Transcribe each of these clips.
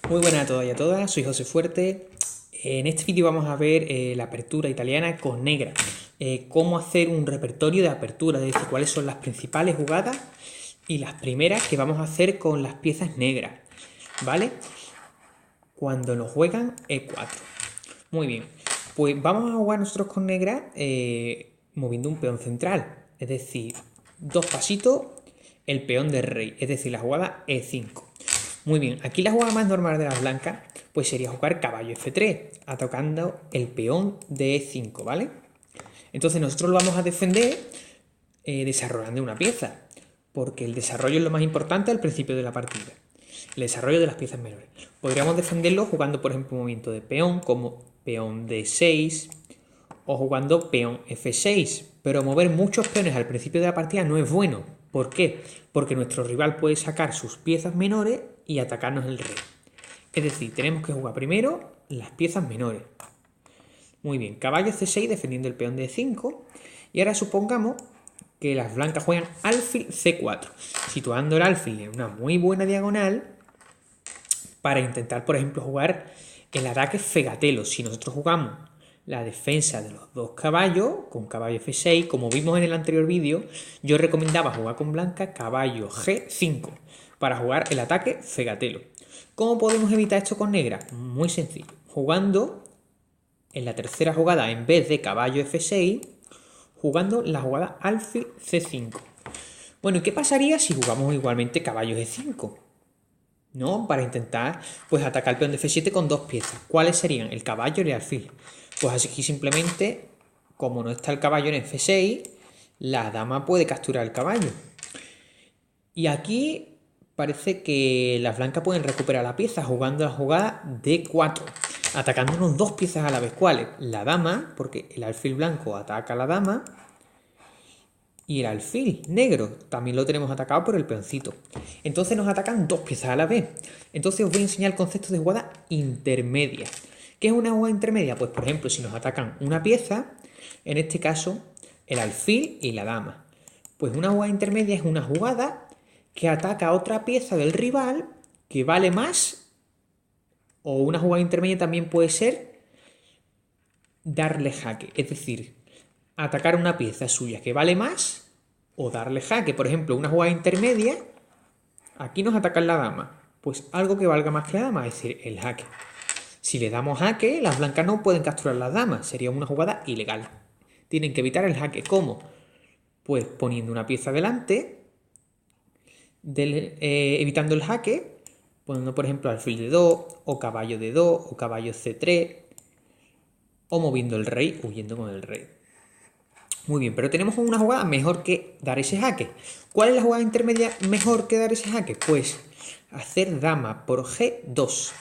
Muy buenas a todos y a todas, soy José Fuerte. En este vídeo vamos a ver la apertura italiana con negra. Cómo hacer un repertorio de apertura, es decir, cuáles son las principales jugadas y las primeras que vamos a hacer con las piezas negras, ¿vale? Cuando nos juegan E4. Muy bien, pues vamos a jugar nosotros con negra moviendo un peón central, es decir, dos pasitos, el peón del rey, es decir, la jugada E5. Muy bien, aquí la jugada más normal de las blancas pues sería jugar caballo F3, atacando el peón de E5, ¿vale? Entonces nosotros lo vamos a defender desarrollando una pieza, porque el desarrollo es lo más importante al principio de la partida. El desarrollo de las piezas menores. Podríamos defenderlo jugando, por ejemplo, un movimiento de peón, como peón D6, o jugando peón F6, pero mover muchos peones al principio de la partida no es bueno. ¿Por qué? Porque nuestro rival puede sacar sus piezas menores y atacarnos el rey. Es decir, tenemos que jugar primero las piezas menores. Muy bien, caballo C6 defendiendo el peón de E5. Y ahora supongamos que las blancas juegan alfil C4, situando el alfil en una muy buena diagonal para intentar, por ejemplo, jugar el ataque fegatelo. Si nosotros jugamos la defensa de los dos caballos con caballo F6, como vimos en el anterior vídeo, yo recomendaba jugar con blanca caballo G5 para jugar el ataque fegatelo. ¿Cómo podemos evitar esto con negra? Muy sencillo, jugando en la tercera jugada, en vez de caballo F6, jugando la jugada alfil C5. Bueno, ¿y qué pasaría si jugamos igualmente caballo G5? ¿No? Para intentar pues atacar el peón de F7 con dos piezas. ¿Cuáles serían? El caballo y el alfil. Pues aquí simplemente, como no está el caballo en F6, la dama puede capturar el caballo. Y aquí parece que las blancas pueden recuperar la pieza jugando la jugada D4, atacándonos dos piezas a la vez. ¿Cuáles? La dama, porque el alfil blanco ataca a la dama, y el alfil negro también lo tenemos atacado por el peoncito. Entonces nos atacan dos piezas a la vez. Entonces os voy a enseñar el concepto de jugada intermedia. ¿Qué es una jugada intermedia? Pues por ejemplo, si nos atacan una pieza, en este caso el alfil y la dama. Pues una jugada intermedia es una jugada que ataca a otra pieza del rival que vale más. O una jugada intermedia también puede ser darle jaque, es decir, atacar una pieza suya que vale más o darle jaque. Por ejemplo, una jugada intermedia, aquí nos atacan la dama, pues algo que valga más que la dama, es decir, el jaque. Si le damos jaque, las blancas no pueden capturar las damas, sería una jugada ilegal. Tienen que evitar el jaque. ¿Cómo? Pues poniendo una pieza delante, evitando el jaque, poniendo por ejemplo alfil de 2 o caballo de 2 o caballo C3, o moviendo el rey, huyendo con el rey. Muy bien, pero tenemos una jugada mejor que dar ese jaque. ¿Cuál es la jugada intermedia mejor que dar ese jaque? Pues hacer dama por G2,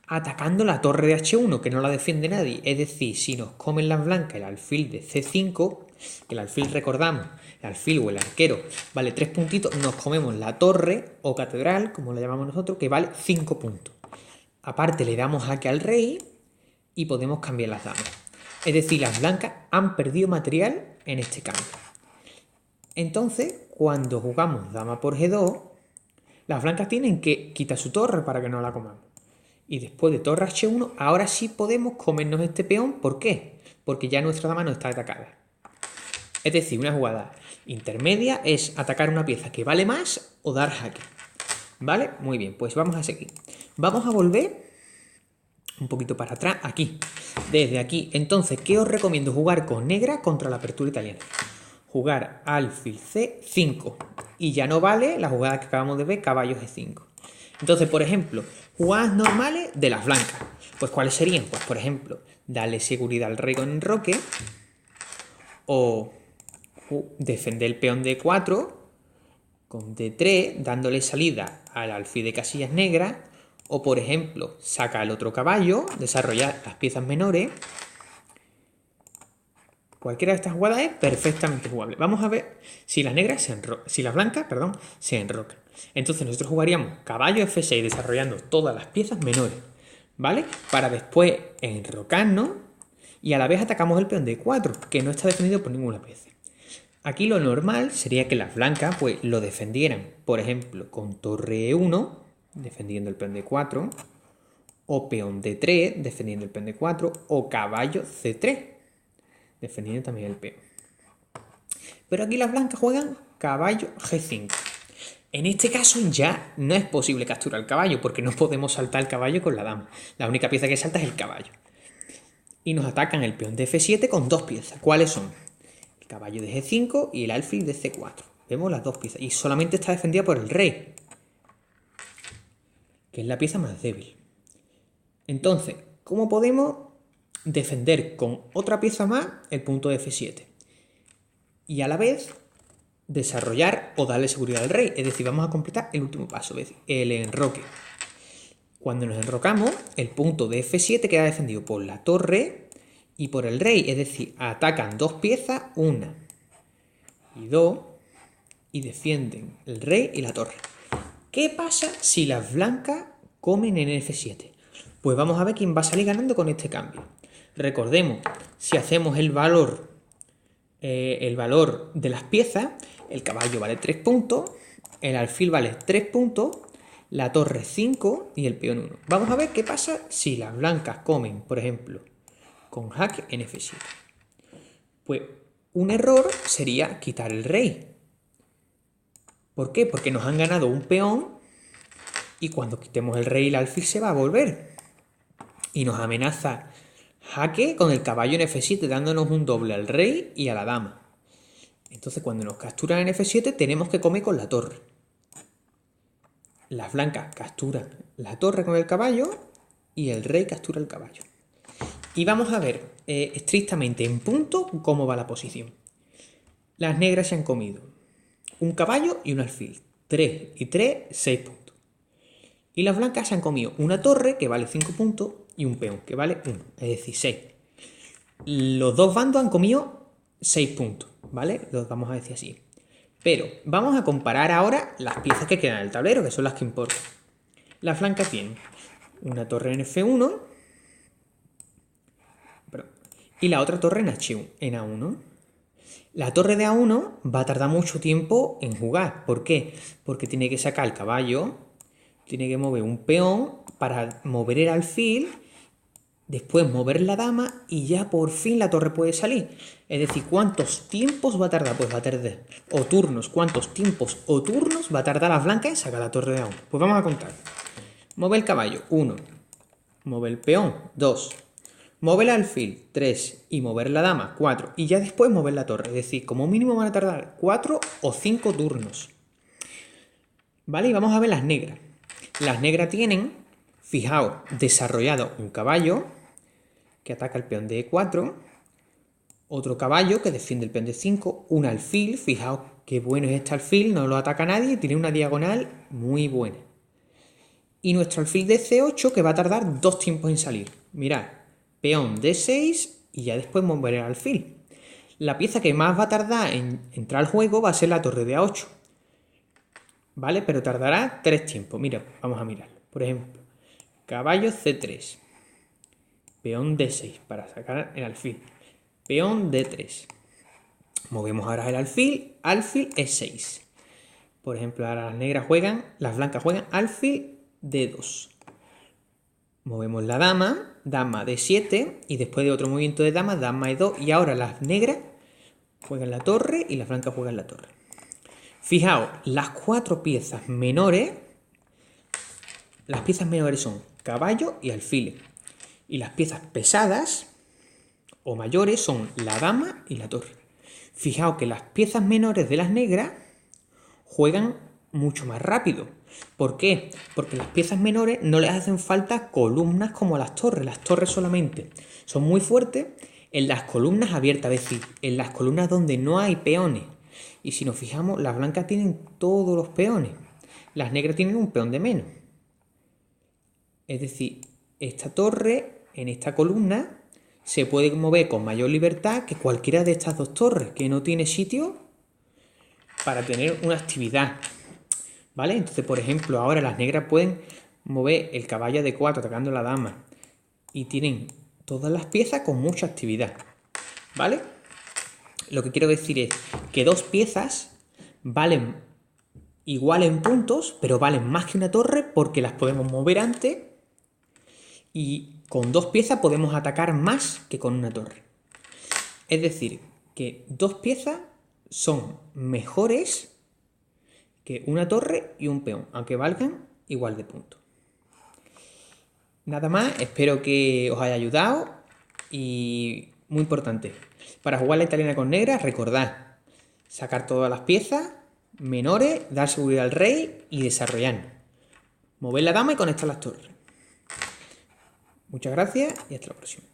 atacando la torre de H1, que no la defiende nadie. Es decir, si nos comen las blancas el alfil de C5, que el alfil, recordamos, el alfil o el arquero vale 3 puntitos, nos comemos la torre o catedral, como la llamamos nosotros, que vale 5 puntos. Aparte le damos jaque al rey y podemos cambiar las damas. Es decir, las blancas han perdido material en este cambio. Entonces, cuando jugamos dama por G2, las blancas tienen que quitar su torre para que no la comamos. Y después de torre H1, ahora sí podemos comernos este peón. ¿Por qué? Porque ya nuestra dama no está atacada. Es decir, una jugada intermedia es atacar una pieza que vale más o dar jaque. ¿Vale? Muy bien, pues vamos a seguir. Vamos a volver un poquito para atrás, aquí, desde aquí. Entonces, ¿qué os recomiendo? Jugar con negra contra la apertura italiana. Jugar alfil C5. Y ya no vale la jugada que acabamos de ver, caballo G5. Entonces, por ejemplo, jugadas normales de las blancas. Pues, ¿cuáles serían? Pues, por ejemplo, darle seguridad al rey con enroque. O defender el peón D4 con D3, dándole salida al alfil de casillas negras. O, por ejemplo, saca el otro caballo, desarrollar las piezas menores. Cualquiera de estas jugadas es perfectamente jugable. Vamos a ver si las blancas se enrocan. Entonces nosotros jugaríamos caballo F6 desarrollando todas las piezas menores, ¿vale? Para después enrocarnos y a la vez atacamos el peón D4, que no está defendido por ninguna pieza. Aquí lo normal sería que las blancas pues lo defendieran, por ejemplo, con torre E1, defendiendo el peón D4, o peón D3, defendiendo el peón D4, o caballo C3, defendiendo también el peón. Pero aquí las blancas juegan caballo G5. En este caso ya no es posible capturar el caballo, porque no podemos saltar el caballo con la dama. La única pieza que salta es el caballo. Y nos atacan el peón de F7 con dos piezas. ¿Cuáles son? El caballo de G5 y el alfil de C4. Vemos las dos piezas. Y solamente está defendida por el rey, que es la pieza más débil. Entonces, ¿cómo podemos defender con otra pieza más el punto de F7? Y a la vez desarrollar o darle seguridad al rey. Es decir, vamos a completar el último paso, es decir, el enroque. Cuando nos enrocamos, el punto de F7 queda defendido por la torre y por el rey. Es decir, atacan dos piezas, una y dos, y defienden el rey y la torre. ¿Qué pasa si las blancas comen en F7? Pues vamos a ver quién va a salir ganando con este cambio. Recordemos, si hacemos el valor de las piezas, el caballo vale 3 puntos, el alfil vale 3 puntos, la torre 5 y el peón 1. Vamos a ver qué pasa si las blancas comen, por ejemplo, con jaque en F7. Pues un error sería quitar el rey. ¿Por qué? Porque nos han ganado un peón y cuando quitemos el rey el alfil se va a volver. Y nos amenaza jaque con el caballo en F7, dándonos un doble al rey y a la dama. Entonces cuando nos capturan en F7 tenemos que comer con la torre. Las blancas capturan la torre con el caballo y el rey captura el caballo. Y vamos a ver estrictamente en punto cómo va la posición. Las negras se han comido un caballo y un alfil. 3 y 3, 6 puntos. Y las blancas se han comido una torre que vale 5 puntos y un peón que vale 1, es decir, 6. Los dos bandos han comido 6 puntos, ¿vale? Los vamos a decir así. Pero vamos a comparar ahora las piezas que quedan en el tablero, que son las que importan. Las blancas tienen una torre en F1 y la otra torre en A1. La torre de A1 va a tardar mucho tiempo en jugar. ¿Por qué? Porque tiene que sacar el caballo, tiene que mover un peón para mover el alfil, después mover la dama y ya por fin la torre puede salir. Es decir, ¿cuántos tiempos va a tardar? Pues va a tardar, o turnos, ¿cuántos tiempos o turnos va a tardar las blancas en sacar la torre de A1? Pues vamos a contar. Mover el caballo, 1. Mover el peón, 2. Mover el alfil, 3. Y mover la dama, 4. Y ya después mover la torre. Es decir, como mínimo van a tardar 4 o 5 turnos. ¿Vale? Y vamos a ver las negras. Las negras tienen, fijaos, desarrollado un caballo que ataca el peón de E4, otro caballo que defiende el peón de 5, un alfil, fijaos qué bueno es este alfil, no lo ataca nadie, tiene una diagonal muy buena. Y nuestro alfil de C8 que va a tardar 2 tiempos en salir. Mirad, peón D6 y ya después mover el alfil. La pieza que más va a tardar en entrar al juego va a ser la torre de A8. ¿Vale? Pero tardará 3 tiempos. Mira, vamos a mirar. Por ejemplo, caballo C3. Peón D6 para sacar el alfil. Peón D3. Movemos ahora el alfil E6. Por ejemplo, ahora las blancas juegan alfil D2. Movemos la dama D7 y después de otro movimiento de dama E2 y ahora las negras juegan la torre y las blancas juegan la torre. Fijaos, las 4 piezas menores, son caballo y alfiles. Y las piezas pesadas o mayores son la dama y la torre. Fijaos que las piezas menores de las negras juegan mucho más rápido. ¿Por qué? Porque las piezas menores no les hacen falta columnas como las torres. Las torres solamente son muy fuertes en las columnas abiertas, es decir, en las columnas donde no hay peones. Y si nos fijamos, las blancas tienen todos los peones. Las negras tienen un peón de menos. Es decir, esta torre en esta columna se puede mover con mayor libertad que cualquiera de estas dos torres, que no tiene sitio para tener una actividad. ¿Vale? Entonces, por ejemplo, ahora las negras pueden mover el caballo de 4 atacando a la dama. Y tienen todas las piezas con mucha actividad. ¿Vale? Lo que quiero decir es que 2 piezas valen igual en puntos, pero valen más que una torre porque las podemos mover antes y con 2 piezas podemos atacar más que con una torre. Es decir, que 2 piezas son mejores que una torre y un peón, aunque valgan igual de puntos. Nada más, espero que os haya ayudado y muy importante, para jugar la italiana con negra, recordad sacar todas las piezas menores, dar seguridad al rey y desarrollar. Mover la dama y conectar las torres. Muchas gracias y hasta la próxima.